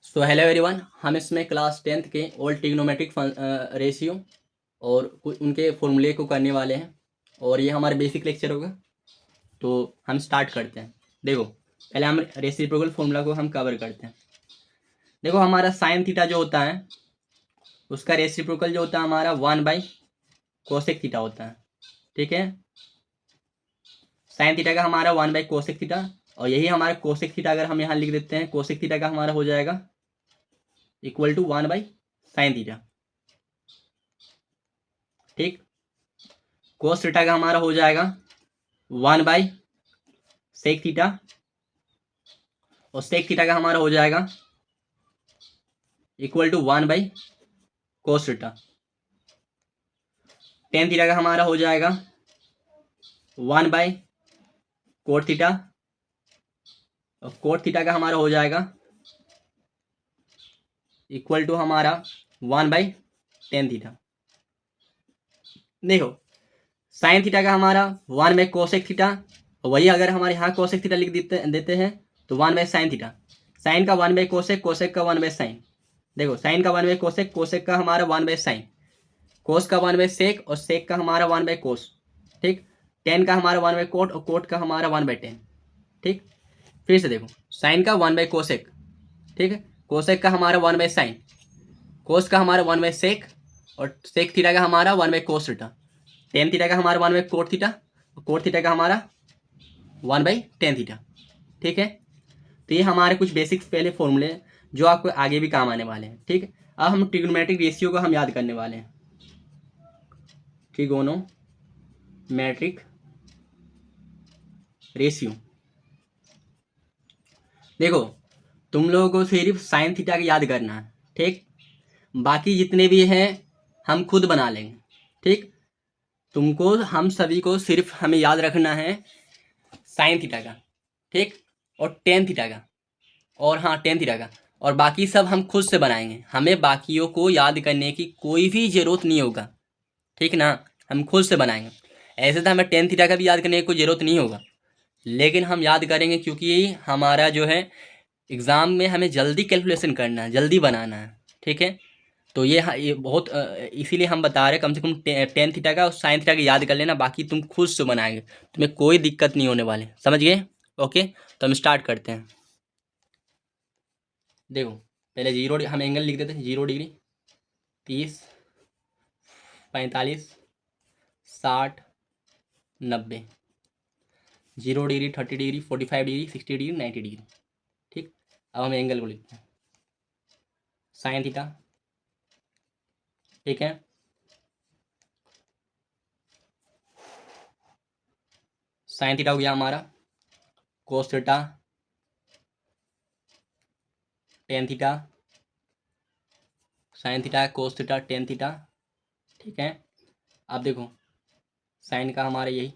So hello everyone, हम इसमें class 10th के ओल्ड ट्रिग्नोमेट्रिक रेशियो और उनके फॉर्मूले को करने वाले हैं और ये हमारा बेसिक लेक्चर होगा। तो हम स्टार्ट करते हैं। देखो, पहले हम रेसिप्रोकल फॉर्मूला को हम कवर करते हैं। देखो, हमारा साइन थीटा जो होता है उसका रेसिप्रोकल जो होता है हमारा 1/कोसेक थीटा होता है। ठीक है, साइन थीटा का हमारा 1/कोसेक थीटा, और यही हमारा कोसेक थीटा अगर हम यहाँ लिख देते हैं, कोसेक थीटा का हमारा हो जाएगा इक्वल टू 1/साइन थीटा। ठीक, कोस थीटा का हमारा हो जाएगा 1/सेक थीटा, और सेक थीटा का हमारा हो जाएगा इक्वल टू 1/कोस थीटा। टेन थीटा का हमारा हो जाएगा 1/कोट थीटा, और कोट थीटा का हमारा हो जाएगा इक्वल टू हमारा 1/टेन थीटा। देखो, साइन थीटा का हमारा 1/कोसेक थीटा, वही अगर हमारे यहाँ कोसेक थीटा लिख देते हैं तो 1/साइन थीटा। साइन का 1/कोसेक, कोसेक का 1/साइन। देखो, साइन का 1/कोसेक, कोसेक का हमारा 1/साइन, कोस का 1/सेक और सेक का हमारा 1/कोस। ठीक, टेन का हमारा 1/कोट और कोट का हमारा 1/टेन। ठीक, फिर से देखो, साइन का 1/कोसेक, ठीक है, कोसेक का हमारा 1/साइन, कोस का हमारा 1/सेक और सेक थीटा का हमारा 1/कोस थीटा, टेन थीटा का हमारा 1/कोट थीटा और कोट थीटा का हमारा 1/टेन थीटा। ठीक है, तो ये हमारे कुछ बेसिक्स पहले फॉर्मूले हैं जो आपको आगे भी काम आने वाले हैं। ठीक है, अब हम ट्रिग्नोमेट्रिक रेशियो को हम याद करने वाले हैं। Trigonometric ratio. देखो, तुम लोगों को सिर्फ साइन थीटा की याद करना है। ठीक, बाकी जितने भी हैं हम खुद बना लेंगे। ठीक, तुमको हम सभी को सिर्फ हमें याद रखना है साइन थीटा का, ठीक, और टेन थीटा का, और हाँ टेन थीटा का, और बाकी सब हम खुद से बनाएंगे। हमें बाकियों को याद करने की कोई भी ज़रूरत नहीं होगा। ठीक ना, हम खुद से बनाएंगे। ऐसे तो हमें टेन थीटा का भी याद करने की कोई ज़रूरत नहीं होगा, लेकिन हम याद करेंगे क्योंकि हमारा जो है एग्ज़ाम में हमें जल्दी कैलकुलेशन करना है, जल्दी बनाना है। ठीक है, तो ये बहुत इसीलिए हम बता रहे हैं, कम से कम टेन थीटा का और साइन थीटा का याद कर लेना, बाकी तुम खुद से बनाएंगे, तुम्हें कोई दिक्कत नहीं होने वाले। समझ गए? ओके, तो हम स्टार्ट करते हैं। देखो, पहले जीरो हम एंगल लिख देते हैं। 0 degree, 30, 45, 60, 90, 0 degree, 30 degree, 45 degree, 60 degree, 90 degree. ठीक, अब हम एंगल को लिखते हैं साइन थीटा। ठीक है, साइन थीटा हो गया हमारा, cos theta, tan theta, sine theta, cos theta, tan theta. ठीक है, अब देखो, साइन का हमारा यही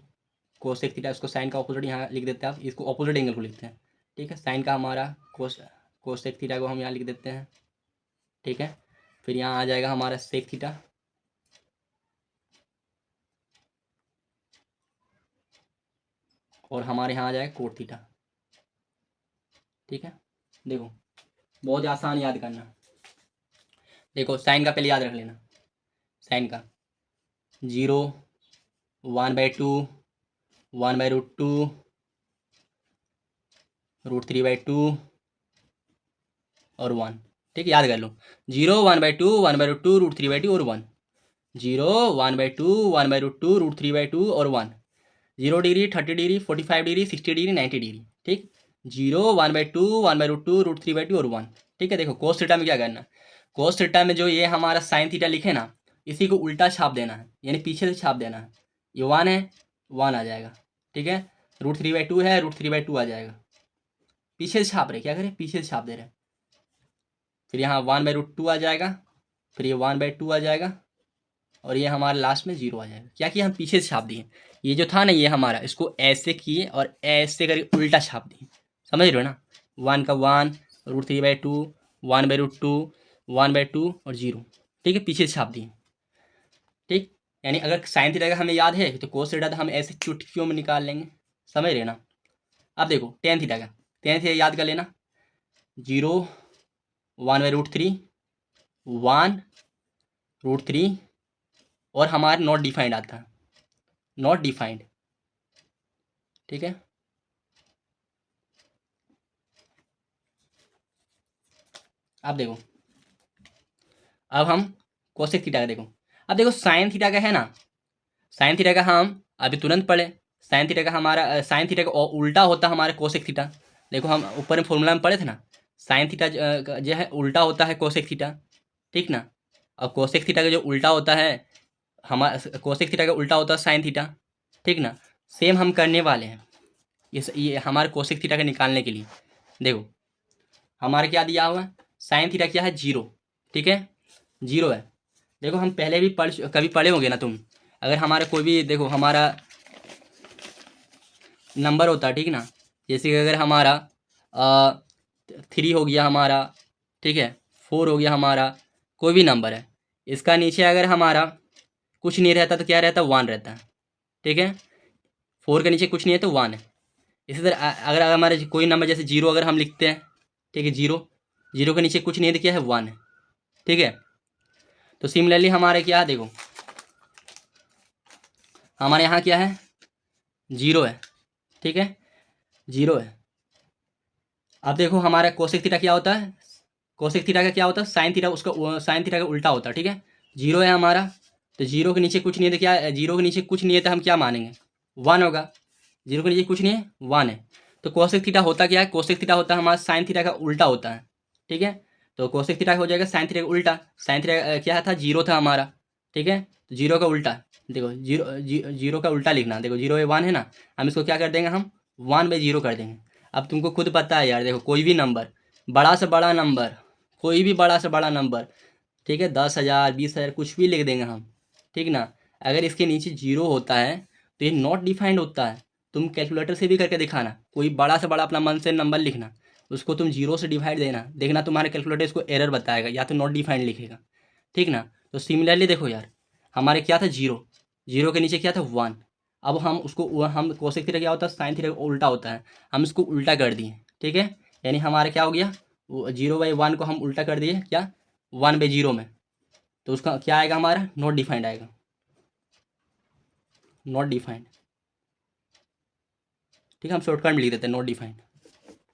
कोसेक थीटा, इसको साइन का ऑपोजिट यहाँ लिख देते हैं। आप इसको ऑपोजिट एंगल को लिखते हैं। ठीक है, साइन का हमारा कोसेक थीटा को हम यहाँ लिख देते हैं। ठीक है, फिर यहाँ आ जाएगा हमारा सेक थीटा, और हमारे यहाँ आ जाएगा कोट थीटा। ठीक है, देखो, बहुत आसान याद करना। देखो, साइन का पहले याद रख लेना। साइन का 0, 1/2, 1/√2, √3/2 और 1। ठीक है, याद कर लो। 0, 1/2, 1/√2, √3/2 और 1। 0, 1/2, 1/√2, √3/2 और 1। 0 degree, 30 degree, 45 degree, 60 degree, 90 degree. ठीक, 0, 1/2, 1/√2, √3/2 और 1। ठीक है, देखो कोस थीटा में क्या करना, कोस थीटा में जो ये हमारा साइन थीटा लिखे ना, इसी को उल्टा छाप देना है, यानी पीछे से छाप देना है। ये 1 है, 1 आ जाएगा। ठीक है, √3/2 है, √3/2 आ जाएगा। पीछे से छाप रहे, क्या करें, पीछे से छाप दे रहे। फिर यहाँ 1/√2 आ जाएगा, फिर ये 1/2 आ जाएगा, और ये हमारा लास्ट में 0 आ जाएगा। क्या किया, हम पीछे से छाप दिए। ये जो था ना, ये हमारा, इसको ऐसे किए और ऐसे करके उल्टा छाप दिए। समझ रहे हो ना, 1 का 1, √3/2, 1/√2, 1/2 और 0। ठीक है, पीछे से छाप दिए। ठीक, यानी अगर साइन थीटा का हमें याद है तो कोस थीटा तो हम ऐसे चुटकियों में निकाल लेंगे। समझ रहे ना। अब देखो टेन थीटा का, टेन थीटा याद कर लेना। 0, 1/√3, 1√3 और हमारा नॉट डिफाइंड आता है, नॉट डिफाइंड। ठीक है, अब देखो, अब हम कोसेक थीटा का देखो। अब देखो साइन थीटा का है ना, साइन थीटा का हम अभी तुरंत पढ़े। साइन थीटा का हमारा, साइन थीटा का उल्टा होता है हमारा कोसेक थीटा। देखो हम ऊपर में फॉर्मूला में पढ़े थे ना, साइन थीटा जो है उल्टा होता है कोसेक थीटा, ठीक ना। और कोसेक थीटा का जो उल्टा होता है, हमारा कोसेक थीटा का उल्टा होता है साइन थीटा, ठीक ना। सेम हम करने वाले हैं ये हमारे कोसेक थीटा का निकालने के लिए। देखो हमारे क्या दिया हुआ है, साइन थीटा क्या है, 0, ठीक है, 0 है। देखो हम पहले भी कभी पढ़े होंगे ना तुम, अगर हमारा कोई भी, देखो हमारा नंबर होता है, ठीक ना, जैसे कि अगर हमारा 3 हो गया हमारा, ठीक है, 4 हो गया हमारा, कोई भी नंबर है, इसका नीचे अगर हमारा कुछ नहीं रहता तो क्या रहता है, 1 रहता है, ठीक है। 4 के नीचे कुछ नहीं है तो 1 है। इसी तरह अगर हमारे कोई नंबर जैसे 0 अगर हम लिखते हैं, ठीक है, 0, 0 के नीचे कुछ नहीं है तो क्या है, 1 है, ठीक है। तो सिमिलरली हमारे क्या है, देखो हमारे यहाँ क्या है, 0 है, ठीक है, 0 है। अब देखो हमारा कोसेक थीटा क्या होता है, कोसेक थीटा का क्या होता है, साइन थीटा, उसका साइन थीटा का उल्टा होता है, ठीक है। 0 है हमारा, तो 0 के नीचे कुछ नहीं है तो क्या, 0 के नीचे कुछ नहीं है तो हम क्या मानेंगे, 1 होगा। 0 के नीचे कुछ नहीं है, 1 है। तो कोसेक थीटा होता क्या है, कोसेक थीटा होता है हमारा साइन थीटा का उल्टा होता है, ठीक है। तो कोसेक थीटा हो जाएगा साइन थीटा का उल्टा। साइन थीटा क्या था, 0 था हमारा, ठीक है। तो 0 का उल्टा, देखो 0 का उल्टा लिखना, देखो 0/1 है ना, हम इसको क्या कर देंगे, हम 1/0 कर देंगे। अब तुमको खुद पता है यार, देखो कोई भी नंबर, बड़ा से बड़ा नंबर, कोई भी बड़ा से बड़ा नंबर, ठीक है, 10,000 20,000 कुछ भी लिख देंगे हम, ठीक ना। अगर इसके नीचे 0 होता है तो ये नॉट डिफाइंड होता है। तुम कैलकुलेटर से भी करके दिखाना, कोई बड़ा से बड़ा अपना मन से नंबर लिखना, उसको तुम 0 से डिवाइड देना, देखना तुम्हारे कैलकुलेटर इसको एरर बताएगा या तो नॉट डिफाइंड लिखेगा, ठीक ना। तो सिमिलरली देखो यार, हमारे क्या था, 0, 0 के नीचे क्या था, 1। अब हम उसको, हम कोसेक थीटा क्या होता है, साइन थीटा का उल्टा होता है, हम इसको उल्टा कर दिए, ठीक है। यानी हमारा क्या हो गया, 0/1 को हम उल्टा कर दिए क्या, 1/0 में। तो उसका क्या आएगा, हमारा नॉट डिफाइंड आएगा, नॉट डिफाइंड, ठीक है। हम शॉर्टकट में लिख देते हैं नॉट डिफाइंड,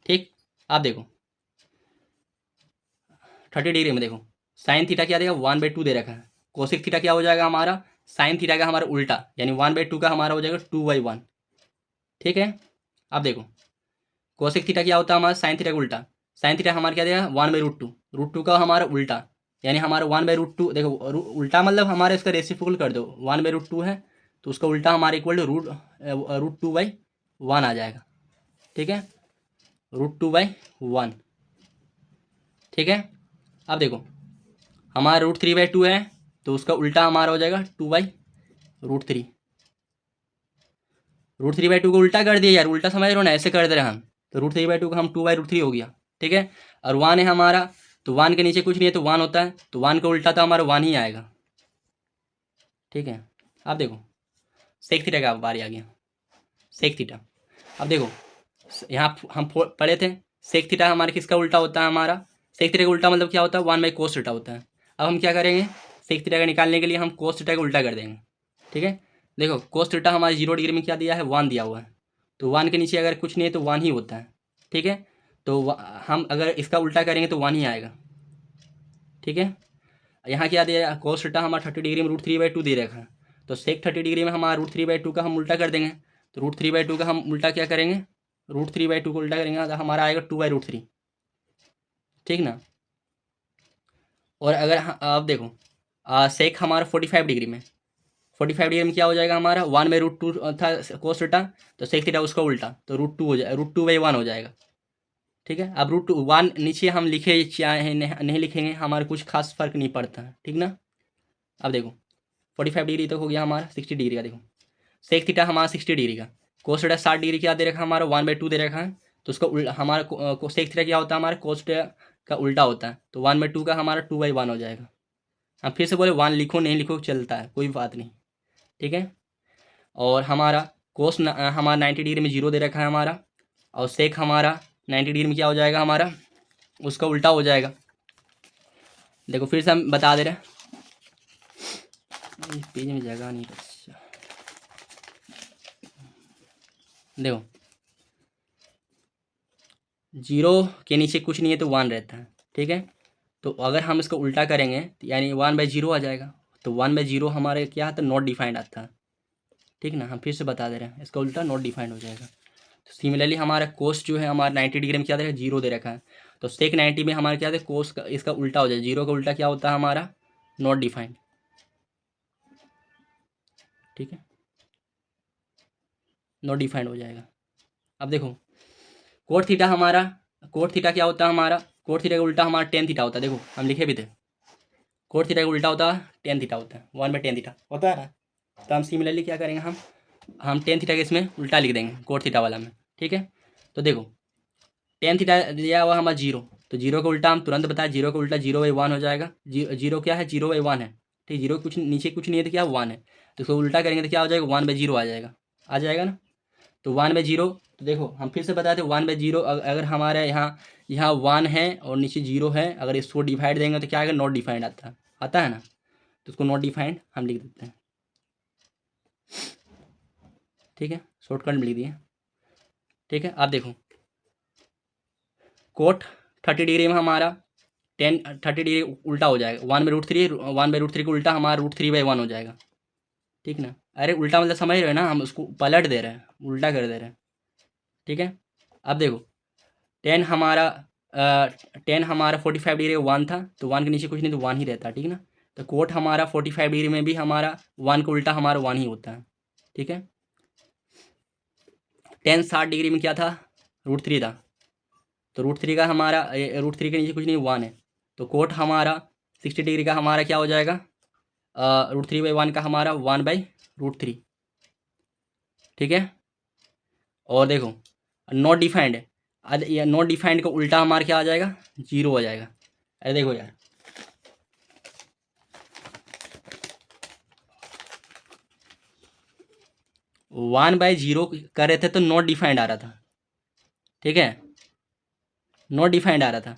ठीक। आप देखो 30 डिग्री में देखो, साइन थीटा क्या देगा, 1/2 दे रखा है। कोसिक थीटा क्या हो जाएगा हमारा, साइन थीटा का हमारा उल्टा, यानी 1/2 का हमारा हो जाएगा 2/1, ठीक है। अब देखो कोसिक थीटा क्या होता है हमारा, साइन थीटा का उल्टा। साइन थीटा हमारा क्या देगा, 1/√2, √2 का हमारा उल्टा, यानी हमारा 1/√2। देखो उल्टा मतलब हमारे इसका रेसिप्रोकल कर दो, 1/√2 है तो उसका उल्टा हमारा इक्वल टू √2/1 आ जाएगा, ठीक है, √2/1, ठीक है। अब देखो हमारा √3/2 है तो उसका उल्टा हमारा हो जाएगा 2/√3। √3/2 को उल्टा कर दिया यार, उल्टा समझ रहे हो ना, ऐसे कर दे रहे हम, तो √3/2 का हम 2/√3 हो गया, ठीक है। और 1 है हमारा, तो 1 के नीचे कुछ नहीं है तो 1 होता है, तो 1 का उल्टा तो हमारा 1 ही आएगा, ठीक है। अब देखो सेक थीटा का बारी आ गया, सेक थीटा। अब देखो यहाँ हम पढ़े थे, सेक थीटा हमारे किसका उल्टा होता है, हमारा सेक थीटा का उल्टा मतलब क्या होता है, 1/cos थीटा होता है। अब हम क्या करेंगे, सेक थीटा का निकालने के लिए हम cos थीटा का उल्टा कर देंगे, ठीक है। देखो cos थीटा हमारे 0 डिग्री में क्या दिया है, 1 दिया हुआ है, तो 1 के नीचे अगर कुछ नहीं है तो 1 ही होता है, ठीक है। तो हम अगर इसका उल्टा करेंगे तो 1 ही आएगा, ठीक है। यहाँ क्या दिया है, cos थीटा हमारा 30 डिग्री में √3/2 दे रखा है, तो सेक 30 डिग्री में हमारा √3/2 का हम उल्टा कर देंगे, तो √3/2 का हम उल्टा क्या करेंगे, √3/2 को उल्टा करेंगे तो हमारा आएगा 2/√3, ठीक ना। और अगर अब देखो सेक हमारा 45 डिग्री में, 45 डिग्री में क्या हो जाएगा हमारा, 1/√2 था कोस थीटा, तो सेक थीटा उसका उल्टा, तो √2 हो जाएगा, √2/1 हो जाएगा, ठीक है। अब √1 नीचे हम लिखे चाहे नहीं लिखेंगे, हमारा कुछ खास फर्क नहीं पड़ता है, ठीक ना। अब देखो 45 डिग्री तक हो गया हमारा, 60 डिग्री का देखो, सेक थीटा हमारा 60 डिग्री का, कोस थीटा 60 डिग्री क्या दे रखा है हमारा, 1/2 दे रखा है, तो उसका हमारा सेक थीटा क्या होता है हमारा, कोस थीटा का उल्टा होता है, तो 1/2 का हमारा 2/1 हो जाएगा। हम फिर से बोले 1 लिखो नहीं लिखो चलता है, कोई बात नहीं, ठीक है। और हमारा कोस हमारा 90 डिग्री में 0 दे रखा है हमारा, और सेक हमारा 90 डिग्री में क्या हो जाएगा हमारा, उसका उल्टा हो जाएगा, देखो फिर से हम बता दे रहे हैं, इस पेज में जगह नहीं है। देखो 0 के नीचे कुछ नहीं है तो 1 रहता है, ठीक है। तो अगर हम इसको उल्टा करेंगे तो यानी 1/0 आ जाएगा। तो 1/0 हमारे क्या आता है, नॉट डिफाइंड आता है, ठीक ना। हम फिर से बता दे रहे हैं, इसका उल्टा नॉट डिफाइंड हो जाएगा। तो सिमिलरली हमारा कोस जो है हमारा 90 डिग्री में क्या दे रखा है, 0 दे रखा है। तो सेक 90 में हमारा क्या है, कोस का इसका उल्टा हो जाए, 0 का उल्टा क्या होता है हमारा, नॉट डिफाइंड, ठीक है, नॉट डिफाइंड हो जाएगा। अब देखो कोट थीटा हमारा, कोट थीटा क्या होता है हमारा, कोट थीटा का उल्टा हमारा टेन थीटा होता है। देखो हम लिखे भी थे, कोट थीटा का उल्टा होता है टेन थीटा होता है, 1/10 थीटा होता है ना। तो हम सिमिलरली क्या करेंगे, हम टेन थीटा के इसमें उल्टा लिख देंगे कोट थीटा वाला में, ठीक है। तो देखो टेन थीटा दिया हुआ हमारा 0, तो 0 का उल्टा हम तुरंत बताए, 0 का उल्टा 0/1 हो जाएगा। 0 क्या है, 0/1 है, ठीक। 0 कुछ नीचे कुछ नहीं है तो क्या 1 है, तो इसको उल्टा करेंगे तो क्या हो जाएगा, 1/0 आ जाएगा, आ जाएगा ना। तो 1/0, तो देखो हम फिर से बताते 1/0 अगर हमारे यहाँ 1 है और नीचे 0 है, अगर इसको डिवाइड देंगे तो क्या आएगा, नॉट डिफाइंड आता है ना। तो उसको नॉट डिफाइंड हम लिख देते हैं, ठीक है, शॉर्टकट में लिख दिए, ठीक है। आप देखो कोट 30 डिग्री में हमारा 30 डिग्री उल्टा हो जाएगा, 1/√3, 1/√3 को उल्टा हमारा √3/1 हो जाएगा, ठीक ना। अरे उल्टा मतलब समझ रहे हो ना, हम उसको पलट दे रहे हैं, उल्टा कर दे रहे हैं, ठीक है। अब देखो 10 हमारा 45 डिग्री 1 था, तो 1 के नीचे कुछ नहीं तो 1 ही रहता है, ठीक ना। तो कोट हमारा 45 डिग्री में भी हमारा 1 को उल्टा हमारा 1 ही होता है, ठीक है। 10 60 डिग्री में क्या था, √3 था, तो √3 का हमारा √3 के नीचे कुछ नहीं 1 है, तो कोट हमारा 60 डिग्री का हमारा क्या हो जाएगा, √3/1 का हमारा 1/√3, ठीक है। और देखो नॉट डिफाइंड है, नॉट डिफाइंड का उल्टा हमारा क्या आ जाएगा, 0 हो जाएगा। अरे देखो यार 1/0 कर रहे थे तो नॉट डिफाइंड आ रहा था, ठीक है, नॉट डिफाइंड आ रहा था।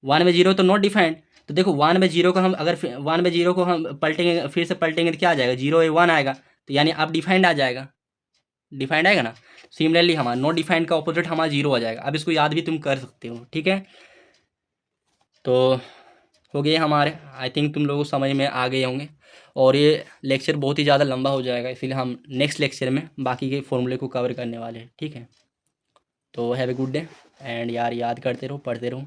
1/0 तो नॉट डिफाइंड, तो देखो 1/0 को हम अगर 1/0 को हम पलटेंगे, फिर से पलटेंगे तो क्या आ जाएगा, 0/1 आएगा, तो यानी अब डिफाइंड आ जाएगा, डिफाइंड आएगा ना। सिमिलरली हमारा नॉट डिफाइंड का ऑपोजिट हमारा 0 आ जाएगा। अब इसको याद भी तुम कर सकते हो, ठीक है। तो हो गए हमारे, आई थिंक तुम लोगों को समझ में आ गए होंगे। और ये लेक्चर बहुत ही ज़्यादा लंबा हो जाएगा, इसीलिए हम नेक्स्ट लेक्चर में बाकी के फॉर्मूले को कवर करने वाले हैं, ठीक है। तो have a good day and यार याद करते रहो, पढ़ते रहो।